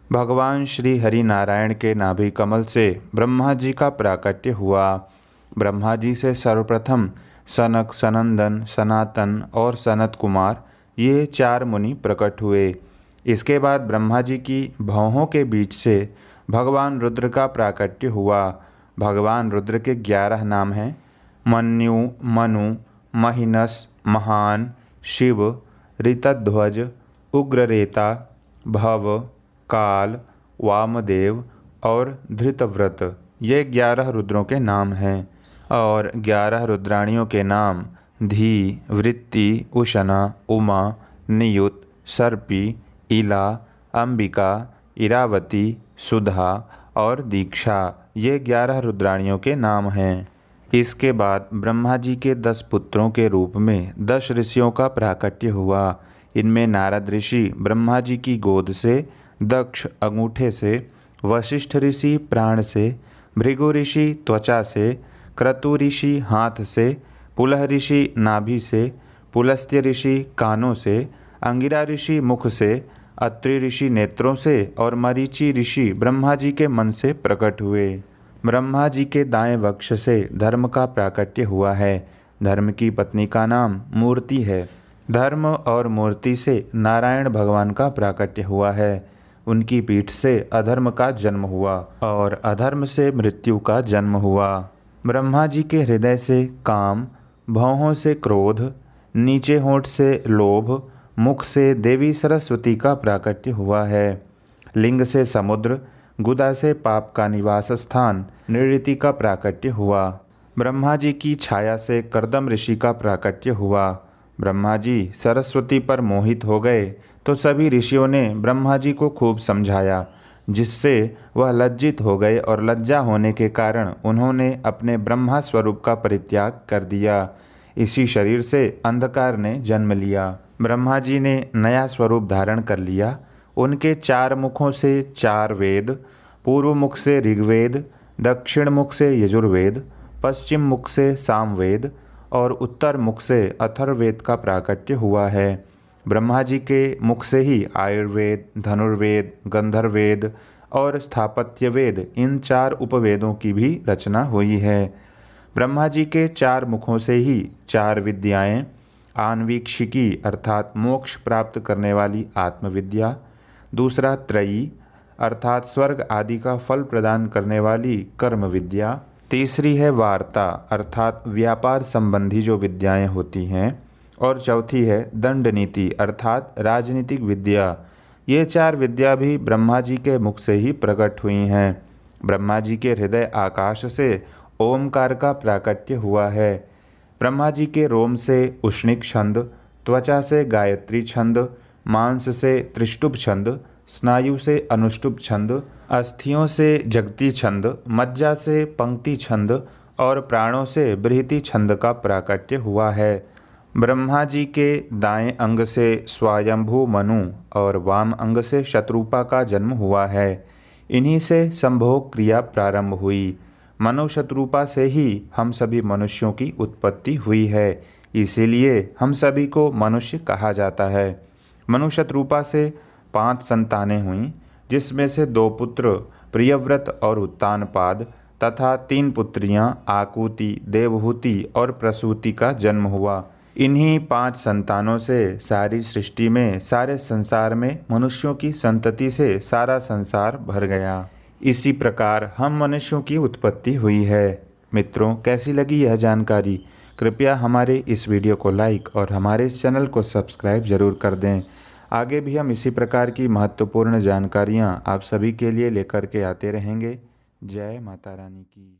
भगवान श्री हरि नारायण के नाभि कमल से ब्रह्मा जी का प्राकट्य हुआ। ब्रह्मा जी से सर्वप्रथम सनक, सनंदन, सनातन और सनत कुमार ये 4 मुनि प्रकट हुए। इसके बाद ब्रह्मा जी की भौहों के बीच से भगवान रुद्र का प्राकट्य हुआ। भगवान रुद्र के 11 नाम हैं: मन्यु, मनु, महिनस, महान, शिव, ऋतध्वज, उग्ररेता, भव, काल, वामदेव और धृतव्रत। ये 11 रुद्रों के नाम हैं। और 11 रुद्राणियों के नाम धी, वृत्ति, उशना, उमा, नियुत, सर्पी, इला, अंबिका, इरावती, सुधा और दीक्षा, ये 11 रुद्राणियों के नाम हैं। इसके बाद ब्रह्मा जी के 10 पुत्रों के रूप में 10 ऋषियों का प्राकट्य हुआ। इनमें नारद ऋषि ब्रह्मा जी की गोद से, दक्ष अंगूठे से, वशिष्ठ ऋषि प्राण से, भृगु ऋषि त्वचा से, क्रतु ऋषि हाथ से, पुलह ऋषि नाभि से, पुलस्त्य ऋषि कानों से, अंगिरा ऋषि मुख से, अत्रि ऋषि नेत्रों से और मरीचि ऋषि ब्रह्मा जी के मन से प्रकट हुए। ब्रह्मा जी के दाएं वक्ष से धर्म का प्राकट्य हुआ है। धर्म की पत्नी का नाम मूर्ति है। धर्म और मूर्ति से नारायण भगवान का प्राकट्य हुआ है। उनकी पीठ से अधर्म का जन्म हुआ और अधर्म से मृत्यु का जन्म हुआ। ब्रह्मा जी के हृदय से काम, भौहों से क्रोध, नीचे होंठ से लोभ, मुख से देवी सरस्वती का प्राकट्य हुआ है। लिंग से समुद्र, गुदा से पाप का निवास स्थान नृति का प्राकट्य हुआ। ब्रह्मा जी की छाया से कर्दम ऋषि का प्राकट्य हुआ। ब्रह्मा जी सरस्वती पर मोहित हो गए तो सभी ऋषियों ने ब्रह्मा जी को खूब समझाया, जिससे वह लज्जित हो गए और लज्जा होने के कारण उन्होंने अपने ब्रह्मा स्वरूप का परित्याग कर दिया। इसी शरीर से अंधकार ने जन्म लिया। ब्रह्मा जी ने नया स्वरूप धारण कर लिया। उनके 4 मुखों से 4 वेद, पूर्व मुख से ऋग्वेद, दक्षिण मुख से यजुर्वेद, पश्चिम मुख से सामवेद और उत्तर मुख से अथर्ववेद का प्राकट्य हुआ है। ब्रह्मा जी के मुख से ही आयुर्वेद, धनुर्वेद, गंधर्ववेद और स्थापत्य वेद, इन 4 उपवेदों की भी रचना हुई है। ब्रह्मा जी के 4 मुखों से ही 4 विद्याएं, आन्वीक्षिकी अर्थात मोक्ष प्राप्त करने वाली आत्मविद्या, दूसरा त्रयी अर्थात स्वर्ग आदि का फल प्रदान करने वाली कर्म विद्या, तीसरी है वार्ता अर्थात व्यापार संबंधी जो विद्याएं होती हैं, और चौथी है दंड नीति अर्थात राजनीतिक विद्या। ये 4 विद्या भी ब्रह्मा जी के मुख से ही प्रकट हुई हैं। ब्रह्मा जी के हृदय आकाश से ओमकार का प्राकट्य हुआ है। ब्रह्मा जी के रोम से उष्णिक छंद, त्वचा से गायत्री छंद, मांस से त्रिष्टुप छंद, स्नायु से अनुष्टुप छंद, अस्थियों से जगती छंद, मज्जा से पंक्ति छंद और प्राणों से बृहति छंद का प्राकट्य हुआ है। ब्रह्मा जी के दाएं अंग से स्वयंभू मनु और वाम अंग से शत्रुपा का जन्म हुआ है। इन्हीं से संभोग क्रिया प्रारंभ हुई। मनु शत्रुपा से ही हम सभी मनुष्यों की उत्पत्ति हुई है, इसीलिए हम सभी को मनुष्य कहा जाता है। मनु शत्रुपा से 5 संतानें हुईं, जिसमें से 2 पुत्र प्रियव्रत और उत्तानपाद तथा 3 पुत्रियां आकुति, देवहूति और प्रसूति का जन्म हुआ। इन्हीं 5 संतानों से सारी सृष्टि में, सारे संसार में मनुष्यों की संतति से सारा संसार भर गया। इसी प्रकार हम मनुष्यों की उत्पत्ति हुई है। मित्रों, कैसी लगी यह जानकारी? कृपया हमारे इस वीडियो को लाइक और हमारे इस चैनल को सब्सक्राइब जरूर कर दें। आगे भी हम इसी प्रकार की महत्वपूर्ण जानकारियाँ आप सभी के लिए लेकर के आते रहेंगे। जय माता रानी की।